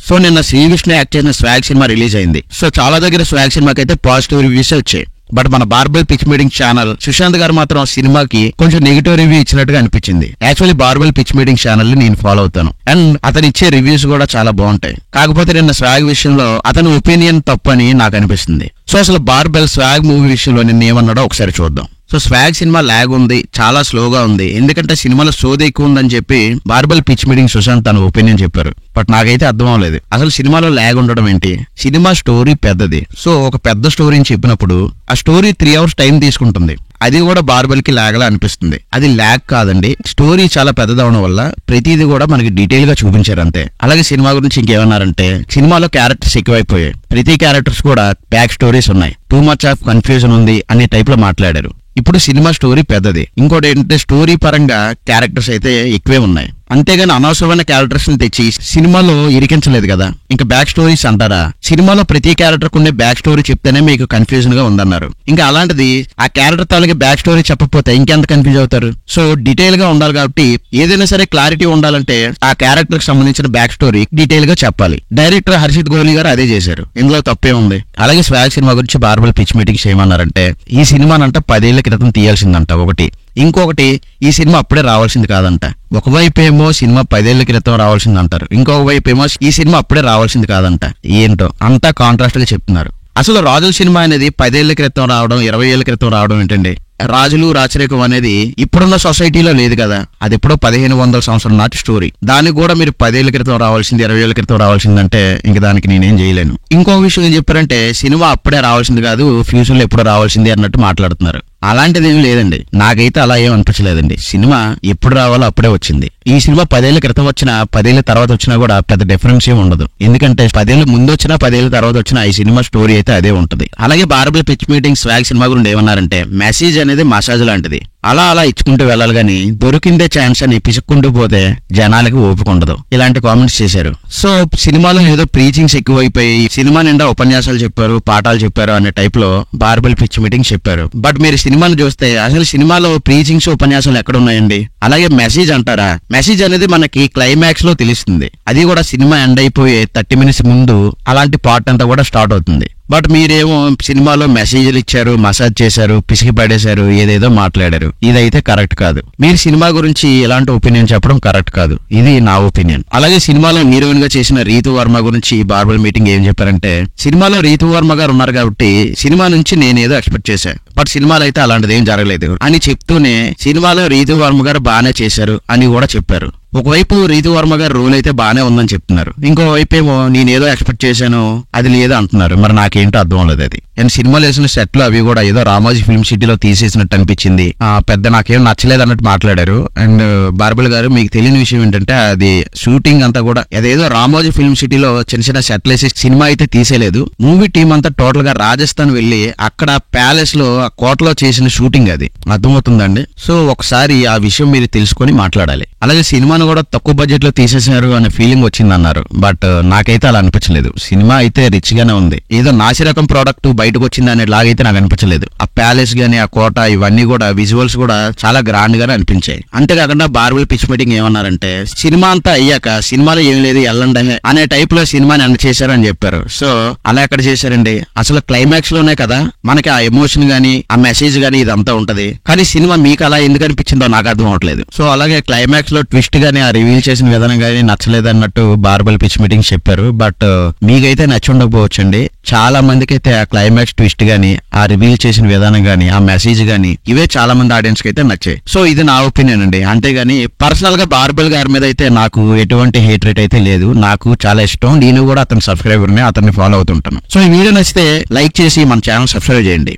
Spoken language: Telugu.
సో నిన్న శ్రీవిష్ణు యాక్ట్ చేసిన స్వాగ్ సినిమా రిలీజ్ అయింది. సో చాలా దగ్గర స్వాగ్ సినిమాకి అయితే పాజిటివ్ రివ్యూస్ వచ్చాయి. బట్ మన barbell pitch meeting channel Sushanth గారు మాత్రం సినిమాకి కొంచెం నెగిటివ్ రివ్యూ ఇచ్చినట్టుగా అనిపించింది. Actually barbell pitch meeting channel ని నేను ఫాలో అవుతాను అండ్ అతను ఇచ్చే రివ్యూస్ కూడా చాలా బాగుంటాయి. కాకపోతే నిన్న స్వాగ్ విషయంలో అతని ఒపీనియన్ తప్పని నాకు అనిపిస్తుంది. సో అసలు బార్బెల్ స్వాగ్ మూవీ విషయంలో నిన్న ఏమన్నాడో ఒకసారి చూద్దాం. సో స్వాగ్ సినిమా లాగ్ ఉంది, చాలా స్లోగా ఉంది, ఎందుకంటే సినిమాలో సోది ఎక్కువ ఉందని చెప్పి బార్బెల్ పిచ్ మీటింగ్ సుశాంత్ తన ఒపీనియన్ చెప్పారు. బట్ నాకైతే అర్థం అవ్వలేదు అసలు సినిమాలో లాగ్ ఉండడం ఏంటి. సినిమా స్టోరీ పెద్దది. సో ఒక పెద్ద స్టోరీని చెప్పినప్పుడు ఆ స్టోరీ 3 hours టైం తీసుకుంటుంది. అది కూడా బార్బెల్ కి లాగ్ లా అనిపిస్తుంది. అది లాగ్ కాదండి, స్టోరీ చాలా పెద్దదవడం వల్ల ప్రతిదీ కూడా మనకి డీటెయిల్ గా చూపించారు అంతే. అలాగే సినిమా గురించి ఇంకేమన్నారంటే సినిమాలో క్యారెక్టర్స్ ఎక్కువైపోయాయి, ప్రతి క్యారెక్టర్స్ కూడా బ్యాక్ స్టోరీస్ ఉన్నాయి, టూ మచ్ ఆఫ్ కన్ఫ్యూజన్ ఉంది అనే టైప్ లో మాట్లాడారు. ఇప్పుడు సినిమా స్టోరీ పెద్దది. ఇంకోటి ఏంటంటే స్టోరీ పరంగా క్యారెక్టర్స్ అయితే ఎక్కువే ఉన్నాయి, అంతేగాని అనవసరమైన క్యారెక్టర్స్ ని తెచ్చి సినిమాలో ఇరికించలేదు కదా. ఇంకా బ్యాక్ స్టోరీస్ అంటారా, సినిమాలో ప్రతి క్యారెక్టర్ కుండే బ్యాక్ స్టోరీ చెప్తేనే మీకు కన్ఫ్యూజన్ గా ఉందన్నారు. ఇంకా అలాంటిది ఆ క్యారెక్టర్ తాలూకి బ్యాక్ స్టోరీ చెప్పకపోతే ఇంకెంత కన్ఫ్యూజ్ అవుతారు. సో డీటెయిల్ గా ఉండాలి కాబట్టి ఏదైనా సరే క్లారిటీ ఉండాలంటే ఆ క్యారెక్టర్ కి సంబంధించిన బ్యాక్ స్టోరీ డీటెయిల్ గా చెప్పాలి. డైరెక్టర్ హర్షిత్ గోలి గారు అదే చేశారు, ఇందులో తప్పే ఉంది. అలాగే స్వాగ్ సినిమా గురించి బార్బెల్ పిచ్ మీటింగ్స్ ఏమన్నారంటే ఈ సినిమానంట 10 ఏళ్ల క్రితం తీయాల్సిందంట ఒకటి, ఇంకొకటి ఈ సినిమా అప్పుడే రావాల్సింది కాదంట. ఒకవైపు ఏమో సినిమా 10 ఏళ్ల క్రితం రావాల్సింది అంటారు, ఇంకొక వైపు ఏమో ఈ సినిమా అప్పుడే రావాల్సింది కాదంట. ఏంటో అంతా కాంట్రాస్ట్ గా చెప్తున్నారు. అసలు రాజుల సినిమా అనేది 10 ఏళ్ల క్రితం రావడం 20 ఏళ్ల క్రితం రావడం ఏంటండి. రాజులు రాచరికం అనేది ఇప్పుడున్న సొసైటీలో లేదు కదా, అది ఎప్పుడో 1500 సంవత్సరం నాటి స్టోరీ. దానికి కూడా మీరు 10 ఏళ్ల క్రితం రావాల్సింది 20 ఏళ్ల క్రితం రావాల్సిందంటే ఇంక దానికి నేనేం చేయలేను. ఇంకో విషయం ఏం చెప్పారంటే సినిమా అప్పుడే రావాల్సింది కాదు, ఫ్యూచర్ లో ఎప్పుడో రావాల్సింది అన్నట్టు మాట్లాడుతున్నారు. అలాంటిది ఏం లేదండి, నాకైతే అలా ఏం అనిపించలేదండి. సినిమా ఎప్పుడు రావాలో అప్పుడే వచ్చింది. ఈ సినిమా 10 ఏళ్ల క్రితం వచ్చినా 10 ఏళ్ల తర్వాత వచ్చినా కూడా పెద్ద డిఫరెన్స్ ఏం ఉండదు, ఎందుకంటే 10 ఏళ్ల ముందు వచ్చినా 10 ఏళ్ల తర్వాత వచ్చినా ఈ సినిమా స్టోరీ అయితే అదే ఉంటుంది. అలాగే barbell pitch meeting swag cinema గురించి ఏమన్నారంటే మెసేజ్ అనేది మసాజ్ లాంటిది, అలా అలా ఇచ్చుకుంటూ వెళ్ళాలి గానీ దొరికిందే ఛాన్స్ అని పిసుక్కుంటూ పోతే జనాలకి ఓపిక ఉండదు. ఇలాంటి కామెంట్స్ చేశారు. సో సినిమాలో ఏదో ప్రీచింగ్స్ ఎక్కువైపోయి సినిమా నిండా ఉపన్యాసాలు చెప్పారు, పాఠాలు చెప్పారు అనే టైప్ లో బార్బెల్ పిచ్ మీటింగ్ చెప్పారు. బట్ మీరు సినిమాను చూస్తే అసలు సినిమాలో ప్రీచింగ్స్ ఉపన్యాసాలు ఎక్కడ ఉన్నాయండి. అలాగే మెసేజ్ అంటారా, మెసేజ్ అనేది మనకి క్లైమాక్స్ లో తెలుస్తుంది, అది కూడా సినిమా ఎండ్ అయిపోయే 30 minutes ముందు అలాంటి పార్ట్ అంతా కూడా స్టార్ట్ అవుతుంది. బట్ మీరేమో సినిమాలో మెసేజ్లు ఇచ్చారు, మసాజ్ చేశారు, పిసికి పడేశారు, ఏదేదో మాట్లాడారు. ఇదైతే కరెక్ట్ కాదు. మీరు సినిమా గురించి ఎలాంటి ఒపీనియన్ చెప్పడం కరెక్ట్ కాదు, ఇది నా ఒపీనియన్. అలాగే సినిమాలో హీరోయిన్ గా చేసిన రీతు వర్మ గురించి బార్బెల్ మీటింగ్ ఏం చెప్పారంటే సినిమాలో రీతు వర్మ గారు ఉన్నారు కాబట్టి సినిమా నుంచి నేనేదో ఎక్స్పెక్ట్ చేశాను, బట్ సినిమాలో అయితే అలాంటిది ఏం జరగలేదు అని చెప్తూనే సినిమాలో రీతు వర్మ గారు బాగానే చేశారు అని కూడా చెప్పారు. ఒకవైపు రీతు వర్మ గారు రోల్ అయితే బానే ఉందని చెప్తున్నారు, ఇంకో వైపు ఏమో నేనేదో ఎక్స్పెక్ట్ చేశాను అది లేదో అంటున్నారు. మరి నాకేంటో అర్థం అవ్వలేదు అది. అండ్ సినిమాలో వేసిన సెట్లు అవి కూడా ఏదో రామోజీ ఫిల్మ్ సిటీలో తీసేసినట్టు అనిపించింది, పెద్ద నాకేం నచ్చలేదు అన్నట్టు మాట్లాడారు. అండ్ బార్బెల్ గారు మీకు తెలియని విషయం ఏంటంటే అది షూటింగ్ అంతా కూడా అదేదో రామోజీ ఫిల్మ్ సిటీలో చిన్న చిన్న సెట్లు వేసి సినిమా అయితే తీసేలేదు. మూవీ టీం అంతా టోటల్ గా రాజస్థాన్ వెళ్లి అక్కడ ప్యాలెస్ లో కోటలో చేసిన షూటింగ్ అది, అర్థమవుతుందండి. సో ఒకసారి ఆ విషయం మీరు తెలుసుకొని మాట్లాడాలి. అలాగే సినిమాను కూడా తక్కువ బడ్జెట్ లో తీసేసారు అనే ఫీలింగ్ వచ్చింది అన్నారు, బట్ నాకైతే అలా అనిపించలేదు. సినిమా అయితే రిచ్ గానే ఉంది, ఏదో నాసి రకం ప్రోడక్ట్ బయటకు వచ్చింది అనే లాగైతే నాకు అనిపించలేదు. ఆ ప్యాలెస్ గానీ ఆ కోట ఇవన్నీ కూడా విజువల్స్ కూడా చాలా గ్రాండ్ గానే అనిపించాయి. అంతేకాకుండా బార్బెల్ పిచ్ మీటింగ్ ఏమన్నారంటే సినిమా అంతా అయ్యాక సినిమాలో ఏం లేదు ఎల్లండి అనే టైప్ లో సినిమాని ఎండ్ చేశారని చెప్పారు. సో అలా ఎక్కడ చేశారండి, అసలు క్లైమాక్స్ లోనే కదా మనకి ఆ ఎమోషన్ గానీ ఆ మెసేజ్ గానీ ఇదంతా ఉంటది, కానీ సినిమా మీకు అలా ఎందుకు అనిపించిందో నాకు అర్థం అవట్లేదు. సో అలాగే క్లైమాక్స్ లో ట్విస్ట్ గానీ ఆ రివీల్ చేసిన విధానం గానీ నచ్చలేదు అన్నట్టు బార్బెల్ పిచ్ మీటింగ్ చెప్పారు. బట్ మీకైతే నచ్చి ఉండకపోవచ్చండి, చాలా మందికి అయితే ఆ క్లైమాక్స్ ట్విస్ట్ గానీ ఆ రివీల్ చేసిన విధానం గానీ ఆ మెసేజ్ గానీ ఇవే చాలా మంది ఆడియన్స్ కి అయితే నచ్చాయి. సో ఇది నా ఒపీనియన్ అండి, అంతేగాని పర్సనల్ గా బార్బెల్ గారి మీద అయితే నాకు ఎటువంటి హేట్ రేట్ అయితే లేదు, నాకు చాలా ఇష్టం. నేను కూడా అతని సబ్స్క్రైబర్ ని, అతన్ని ఫాలో అవుతుంటాను. సో ఈ వీడియో నచ్చితే లైక్ చేసి మన ఛానల్ సబ్స్క్రైబ్ చేయండి.